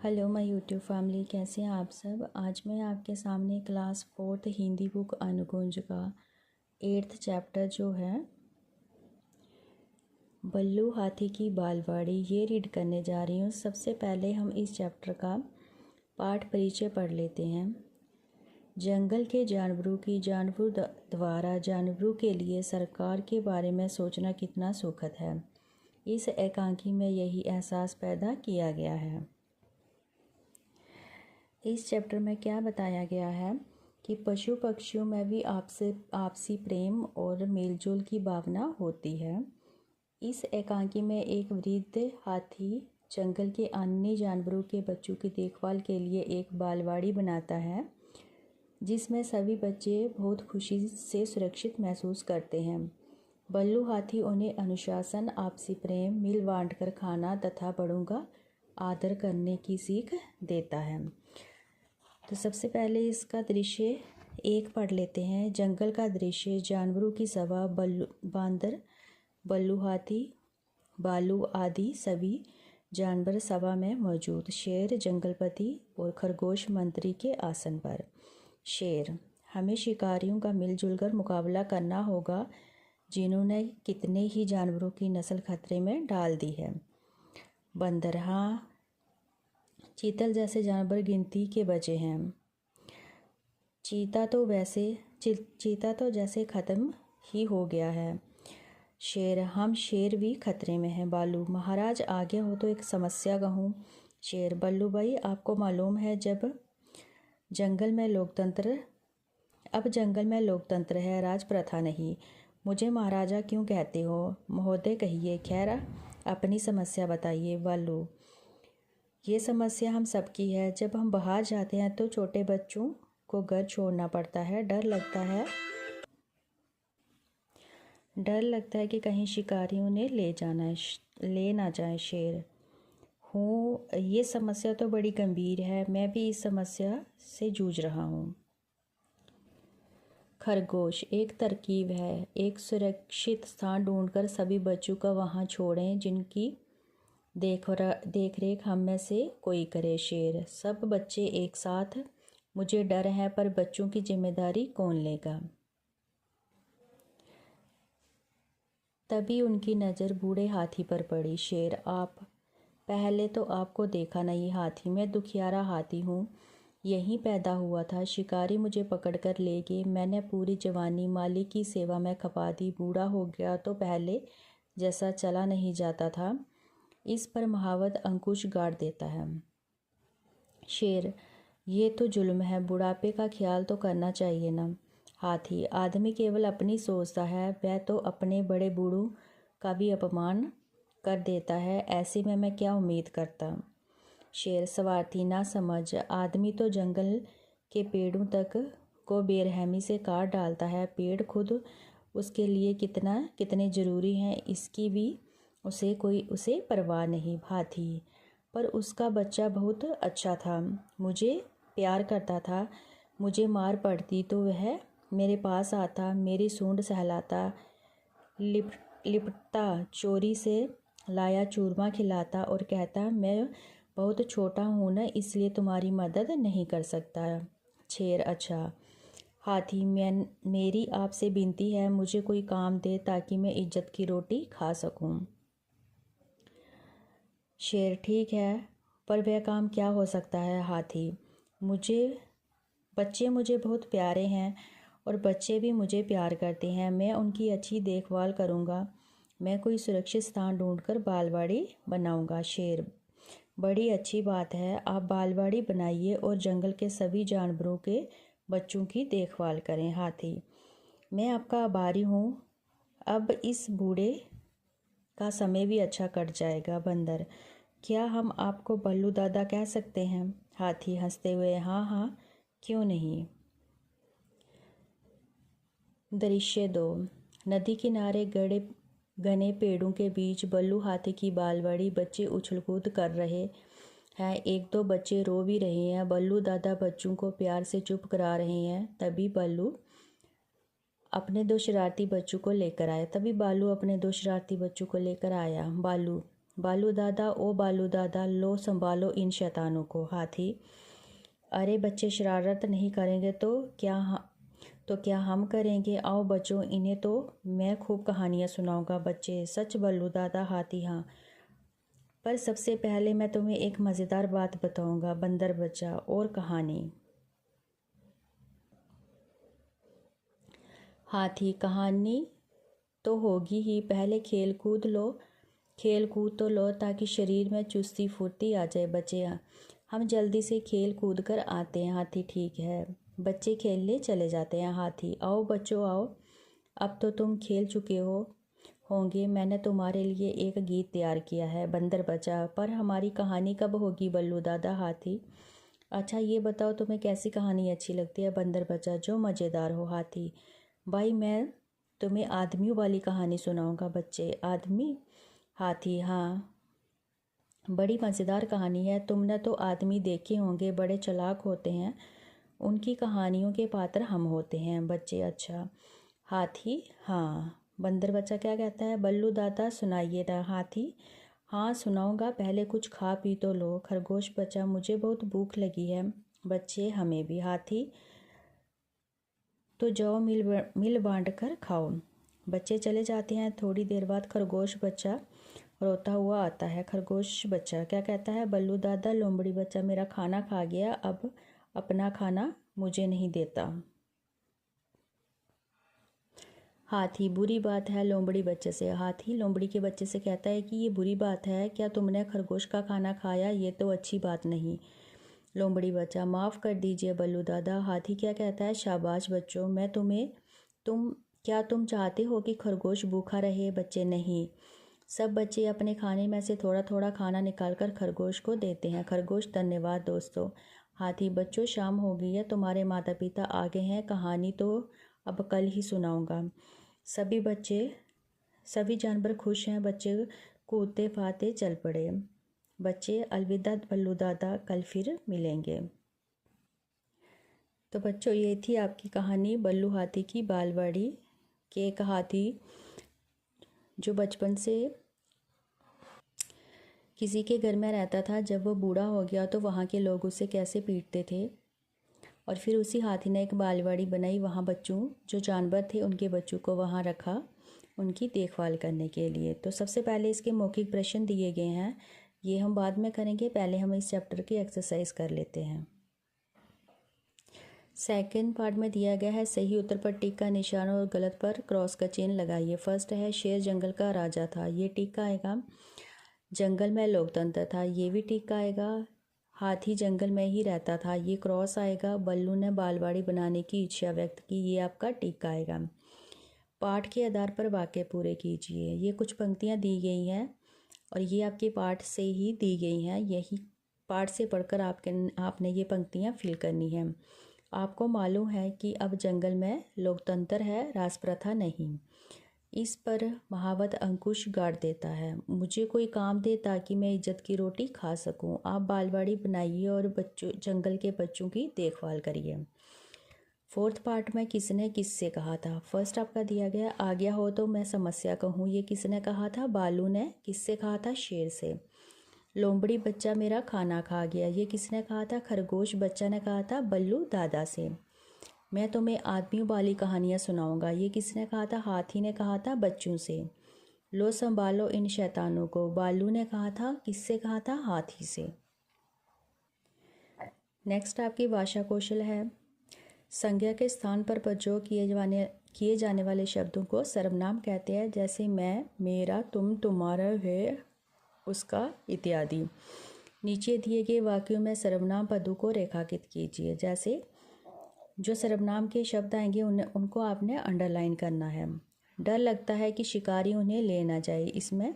Hello my YouTube family, कैसे हैं आप सब। आज मैं आपके सामने क्लास 4th हिंदी बुक अनुकुंज का 8th चैप्टर जो है बल्लू हाथी की बालवाड़ी ये रीड करने जा रही हूँ। सबसे पहले हम इस चैप्टर का पाठ परिचय पढ़ लेते हैं। जंगल के जानवरों की जानवरों द्वारा जानवरों के लिए सरकार के बारे में सोचना कितना सुखद है। इस एकांकी में यही एहसास पैदा किया गया है। इस चैप्टर में क्या बताया गया है कि पशु पक्षियों में भी आपसी प्रेम और मेलजोल की भावना होती है। इस एकांकी में एक वृद्ध हाथी जंगल के अन्य जानवरों के बच्चों की देखभाल के लिए एक बालवाड़ी बनाता है, जिसमें सभी बच्चे बहुत खुशी से सुरक्षित महसूस करते हैं। बल्लू हाथी उन्हें अनुशासन, आपसी प्रेम, मिल बांट कर खाना तथा बड़ों का आदर करने की सीख देता है। तो सबसे पहले इसका दृश्य 1 पढ़ लेते हैं। जंगल का दृश्य, जानवरों की सभा, बांदर, बल्लू हाथी, भालू आदि सभी जानवर सभा में मौजूद। शेर जंगलपति और खरगोश मंत्री के आसन पर। शेर: हमें शिकारियों का मिलजुल कर मुकाबला करना होगा, जिन्होंने कितने ही जानवरों की नस्ल खतरे में डाल दी है। बंदर: हाँ, चीतल जैसे जानवर गिनती के बचे हैं। चीता तो जैसे ख़त्म ही हो गया है। शेर: हम शेर भी खतरे में हैं। बालू: महाराज आगे हो तो एक समस्या कहूँ। शेर: बल्लू भाई, आपको मालूम है अब जंगल में लोकतंत्र है, राज प्रथा नहीं। मुझे महाराजा क्यों कहते हो? महोदय कहिए, खैर अपनी समस्या बताइए। बालू: ये समस्या हम सबकी है। जब हम बाहर जाते हैं तो छोटे बच्चों को घर छोड़ना पड़ता है। डर लगता है कि कहीं शिकारियों ने ले ना जाए। शेर: हूँ, ये समस्या तो बड़ी गंभीर है। मैं भी इस समस्या से जूझ रहा हूँ। खरगोश: एक तरकीब है, एक सुरक्षित स्थान ढूंढकर सभी बच्चों को वहाँ छोड़ें जिनकी देख रेख हम में से कोई करे। शेर: सब बच्चे एक साथ? मुझे डर है, पर बच्चों की जिम्मेदारी कौन लेगा? तभी उनकी नज़र बूढ़े हाथी पर पड़ी। शेर: पहले तो आपको देखा नहीं हाथी, मैं दुखियारा हाथी हूँ, यहीं पैदा हुआ था। शिकारी मुझे पकड़कर ले गए। मैंने पूरी जवानी मालिक की सेवा में खपा दी। बूढ़ा हो गया तो पहले जैसा चला नहीं जाता था। इस पर महावत अंकुश गाड़ देता है। शेर: ये तो जुल्म है, बुढ़ापे का ख्याल तो करना चाहिए ना। हाथी: आदमी केवल अपनी सोचता है, वह तो अपने बड़े बूढ़ों का भी अपमान कर देता है। ऐसे में मैं क्या उम्मीद करता। शेर: स्वार्थी, ना समझ, आदमी तो जंगल के पेड़ों तक को बेरहमी से काट डालता है। पेड़ खुद उसके लिए कितने ज़रूरी हैं, इसकी भी उसे परवाह नहीं। हाथी: पर उसका बच्चा बहुत अच्छा था, मुझे प्यार करता था। मुझे मार पड़ती तो वह मेरे पास आता, मेरी सूंड सहलाता, लिपटता, चोरी से लाया चूरमा खिलाता और कहता, मैं बहुत छोटा हूँ ना, इसलिए तुम्हारी मदद नहीं कर सकता। शेर: अच्छा। हाथी: मेरी आपसे विनती है, मुझे कोई काम दे ताकि मैं इज्जत की रोटी खा सकूं। शेर: ठीक है, पर वह काम क्या हो सकता है? हाथी: बच्चे मुझे बहुत प्यारे हैं और बच्चे भी मुझे प्यार करते हैं। मैं उनकी अच्छी देखभाल करूँगा। मैं कोई सुरक्षित स्थान ढूंढकर बालवाड़ी बनाऊँगा। शेर: बड़ी अच्छी बात है, आप बालवाड़ी बनाइए और जंगल के सभी जानवरों के बच्चों की देखभाल करें। हाथी: मैं आपका आभारी हूँ, अब इस बूढ़े का समय भी अच्छा कट जाएगा। बंदर: क्या हम आपको बल्लू दादा कह सकते हैं? हाथी हंसते हुए: हाँ हाँ, क्यों नहीं। दृश्य 2: नदी किनारे घने पेड़ों के बीच बल्लू हाथी की बालवाड़ी। बच्चे उछल कूद कर रहे हैं, एक दो बच्चे रो भी रहे हैं। बल्लू दादा बच्चों को प्यार से चुप करा रहे हैं। तभी बालू अपने दो शरारती बच्चों को लेकर आया। बालू: बालू दादा ओ बालू दादा लो संभालो इन शैतानों को। हाथी, अरे बच्चे शरारत नहीं करेंगे तो क्या हम करेंगे। आओ बच्चों, इन्हें तो मैं खूब कहानियाँ सुनाऊंगा। बच्चे, सच बल्लू दादा। हाथी, हाँ, पर सबसे पहले मैं तुम्हें एक मज़ेदार बात बताऊंगा। बंदर बच्चा, और कहानी। हाथी, कहानी तो होगी ही, पहले खेल कूद तो लो ताकि शरीर में चुस्ती फुर्ती आ जाए। बच्चे, हम जल्दी से खेल कूद कर आते हैं। हाथी, ठीक है। बच्चे खेलने चले जाते हैं। हाथी, आओ बच्चों आओ, अब तो तुम खेल चुके होंगे, मैंने तुम्हारे लिए एक गीत तैयार किया है। बंदर बचा, पर हमारी कहानी कब होगी बल्लू दादा। हाथी, अच्छा ये बताओ तुम्हें कैसी कहानी अच्छी लगती है। बंदर बचा, जो मज़ेदार हो। हाथी, भाई मैं तुम्हें आदमियों वाली कहानी सुनाऊंगा। बच्चे, आदमी। हाथी, हाँ, बड़ी मज़ेदार कहानी है। तुमने तो आदमी देखे होंगे, बड़े चालाक होते हैं, उनकी कहानियों के पात्र हम होते हैं। बच्चे, अच्छा। हाथी, हाँ। बंदर बच्चा क्या कहता है। बल्लू दादा सुनाइए ना। हाथी, हाँ सुनाऊंगा, पहले कुछ खा पी तो लो। खरगोश बच्चा, मुझे बहुत भूख लगी है। बच्चे, हमें भी। हाथी, तो जाओ मिल बांट कर खाओ। बच्चे चले जाते हैं। थोड़ी देर बाद खरगोश बच्चा रोता हुआ आता है। खरगोश बच्चा क्या कहता है। बल्लू दादा, लोमड़ी बच्चा मेरा खाना खा गया, अब अपना खाना मुझे नहीं देता। हाथी, बुरी बात है। लोमड़ी बच्चे से। हाथी लोमड़ी के बच्चे से कहता है कि ये बुरी बात है, क्या तुमने खरगोश का खाना खाया, ये तो अच्छी बात नहीं। लोमड़ी बच्चा, माफ़ कर दीजिए बल्लू दादा। हाथी क्या कहता है। शाबाश बच्चों, मैं तुम चाहते हो कि खरगोश भूखा रहे। बच्चे, नहीं। सब बच्चे अपने खाने में से थोड़ा थोड़ा खाना निकालकर खरगोश को देते हैं। खरगोश, धन्यवाद दोस्तों। हाथी, बच्चों शाम हो गई है, तुम्हारे माता पिता आ गए हैं, कहानी तो अब कल ही सुनाऊंगा। सभी जानवर खुश हैं। बच्चे कूदते फाते चल पड़े। बच्चे, अलविदा बल्लू दादा, कल फिर मिलेंगे। तो बच्चों, ये थी आपकी कहानी बल्लू हाथी की बालवाड़ी के। एक हाथी जो बचपन से किसी के घर में रहता था, जब वो बूढ़ा हो गया तो वहाँ के लोग उसे कैसे पीटते थे, और फिर उसी हाथी ने एक बालवाड़ी बनाई। वहाँ बच्चों, जो जानवर थे उनके बच्चों को वहाँ रखा उनकी देखभाल करने के लिए। तो सबसे पहले इसके मौखिक प्रश्न दिए गए हैं, ये हम बाद में करेंगे, पहले हम इस चैप्टर की एक्सरसाइज कर लेते हैं। सेकंड पार्ट में दिया गया है, सही उत्तर पर टिक का निशान और गलत पर क्रॉस का चिन्ह लगाइए। फर्स्ट है, शेर जंगल का राजा था, ये टिक का आएगा। जंगल में लोकतंत्र था, ये भी टिक का आएगा। हाथी जंगल में ही रहता था, ये क्रॉस आएगा। बल्लू ने बालवाड़ी बनाने की इच्छा व्यक्त की, ये आपका टिक का आएगा। पाठ के आधार पर वाक्य पूरे कीजिए। ये कुछ पंक्तियाँ दी गई हैं और ये आपके पाठ से ही दी गई हैं, यही पाठ से पढ़कर आपने ये पंक्तियाँ फिल करनी है। आपको मालूम है कि अब जंगल में लोकतंत्र है, राज प्रथा नहीं। इस पर महावत अंकुश गाड़ देता है, मुझे कोई काम दे ताकि मैं इज्जत की रोटी खा सकूं। आप बालवाड़ी बनाइए और जंगल के बच्चों की देखभाल करिए। फोर्थ पार्ट में किसने किससे कहा था। फर्स्ट आपका दिया गया, आ गया हो तो मैं समस्या कहूँ, ये किसने कहा था। बालू ने। किससे कहा था। शेर से। लोमड़ी बच्चा मेरा खाना खा गया, ये किसने कहा था। खरगोश बच्चा ने कहा था बल्लू दादा से। मैं तुम्हें आदमियों वाली कहानियाँ सुनाऊंगा, ये किसने कहा था। हाथी ने कहा था बच्चों से। लो संभालो इन शैतानों को, बालू ने कहा था। किससे कहा था। हाथी से। नेक्स्ट आपकी भाषा कौशल है, संज्ञा के स्थान पर प्रयोग किए जाने वाले शब्दों को सर्वनाम कहते हैं, जैसे मैं, मेरा, तुम, तुम्हारा, वे, उसका इत्यादि। नीचे दिए गए वाक्यों में सर्वनाम पदों को रेखांकित कीजिए। जैसे जो सर्वनाम के शब्द आएंगे उनको आपने अंडरलाइन करना है। डर लगता है कि शिकारी उन्हें ले ना जाए, इसमें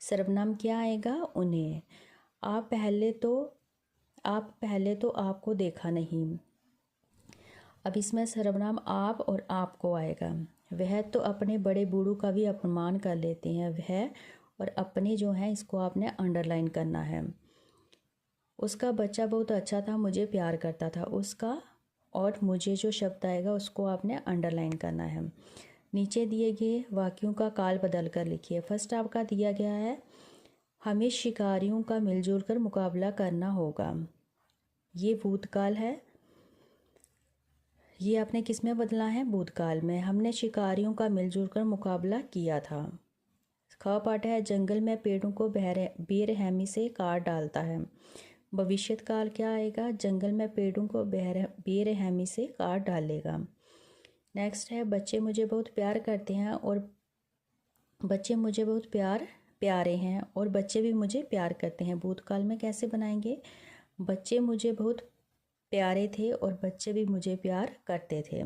सर्वनाम क्या आएगा। उन्हें। आप पहले तो आपको देखा नहीं, अब इसमें सर्वनाम आप और आपको आएगा। वह तो अपने बड़े बूढ़ों का भी अपमान कर लेते हैं, वह और अपने जो हैं इसको आपने अंडरलाइन करना है। उसका बच्चा बहुत अच्छा था, मुझे प्यार करता था, उसका और मुझे जो शब्द आएगा उसको आपने अंडरलाइन करना है। नीचे दिए गए वाक्यों का काल बदल कर लिखिए। फर्स्ट आपका दिया गया है, हमें शिकारियों का मिलजुल कर मुकाबला करना होगा। ये भूतकाल है, ये आपने किस में बदला है? भूतकाल में। हमने शिकारियों का मिलजुल कर मुकाबला किया था। ख पाठ है, जंगल में पेड़ों को बेरहमी से काट डालता है। भविष्यत काल क्या आएगा? जंगल में पेड़ों को बेरहमी से काट डालेगा। नेक्स्ट है, बच्चे मुझे बहुत प्यार करते हैं और बच्चे मुझे बहुत प्यारे हैं और बच्चे भी मुझे प्यार करते हैं। भूतकाल में कैसे बनाएंगे? बच्चे मुझे बहुत प्यारे थे और बच्चे भी मुझे प्यार करते थे।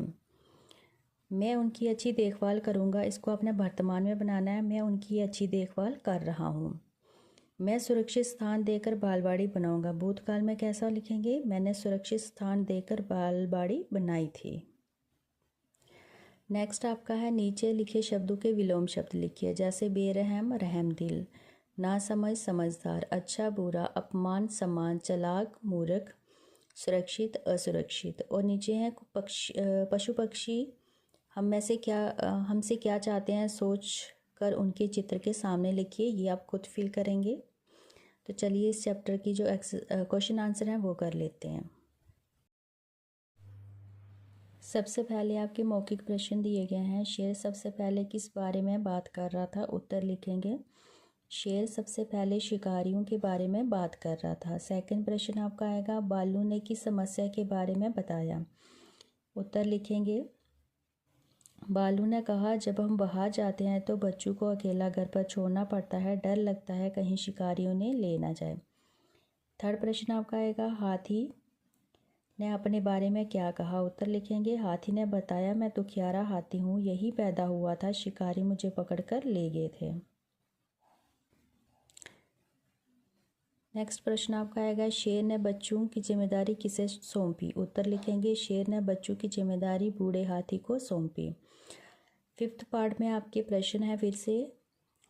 मैं उनकी अच्छी देखभाल करूँगा, इसको अपने वर्तमान में बनाना है। मैं उनकी अच्छी देखभाल कर रहा हूँ। मैं सुरक्षित स्थान देकर बालवाड़ी बनाऊँगा। भूतकाल में कैसा लिखेंगे? मैंने सुरक्षित स्थान देकर बालवाड़ी बनाई थी। नेक्स्ट आपका है, नीचे लिखे शब्दों के विलोम शब्द लिखिए, जैसे बेरहम रहमदिल, ना समझ समझदार, अच्छा बुरा, अपमान सम्मान, चालाक मूर्ख, सुरक्षित असुरक्षित। और नीचे है पशु पक्षी हमसे क्या चाहते हैं, सोच कर उनके चित्र के सामने लिखिए। ये आप खुद फिल करेंगे। तो चलिए इस चैप्टर की जो क्वेश्चन आंसर हैं वो कर लेते हैं। सबसे पहले आपके मौखिक प्रश्न दिए गए हैं। शेर सबसे पहले किस बारे में बात कर रहा था? उत्तर लिखेंगे, शेर सबसे पहले शिकारियों के बारे में बात कर रहा था। सेकंड प्रश्न आपका आएगा, बालू ने किस समस्या के बारे में बताया? उत्तर लिखेंगे, बालू ने कहा, जब हम बाहर जाते हैं तो बच्चों को अकेला घर पर छोड़ना पड़ता है, डर लगता है कहीं शिकारियों ने ले ना जाए। थर्ड प्रश्न आपका आएगा, हाथी ने अपने बारे में क्या कहा? उत्तर लिखेंगे, हाथी ने बताया, मैं दुखियारा हाथी हूँ, यही पैदा हुआ था, शिकारी मुझे पकड़कर ले गए थे। नेक्स्ट प्रश्न आपका आएगा, शेर ने बच्चों की जिम्मेदारी किसे सौंपी? उत्तर लिखेंगे, शेर ने बच्चों की जिम्मेदारी बूढ़े हाथी को सौंपी। फिफ्थ पार्ट में आपके प्रश्न है फिर से।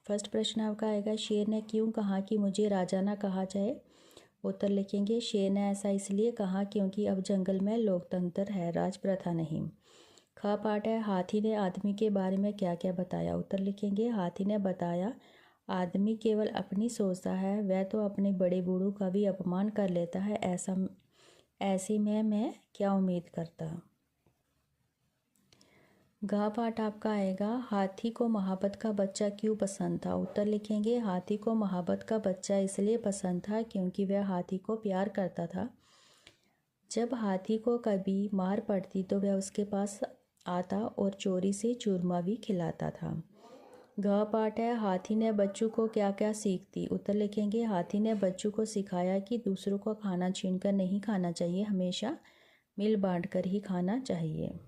फर्स्ट प्रश्न आपका आएगा, शेर ने क्यों कहा कि मुझे राजा ना कहा जाए? उत्तर लिखेंगे, शेर ने ऐसा इसलिए कहा क्योंकि अब जंगल में लोकतंत्र है, राज प्रथा नहीं। ख पार्ट है, हाथी ने आदमी के बारे में क्या क्या बताया? उत्तर लिखेंगे, हाथी ने बताया, आदमी केवल अपनी सोचता है, वह तो अपने बड़े बूढ़ों का भी अपमान कर लेता है, ऐसे में मैं क्या उम्मीद करता। घ पाठ आपका आएगा, हाथी को महाबत का बच्चा क्यों पसंद था? उत्तर लिखेंगे, हाथी को महाबत का बच्चा इसलिए पसंद था क्योंकि वह हाथी को प्यार करता था। जब हाथी को कभी मार पड़ती तो वह उसके पास आता और चोरी से चूरमा भी खिलाता था। घ पाठ है, हाथी ने बच्चों को क्या क्या सीख दी? उत्तर लिखेंगे, हाथी ने बच्चों को सिखाया कि दूसरों को खाना छीनकर नहीं खाना चाहिए, हमेशा मिल बांट कर ही खाना चाहिए।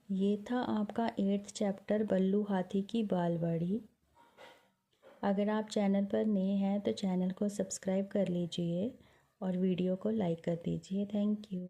ये था आपका 8th चैप्टर बल्लू हाथी की बालवाड़ी। अगर आप चैनल पर नए हैं तो चैनल को सब्सक्राइब कर लीजिए और वीडियो को लाइक कर दीजिए। Thank you.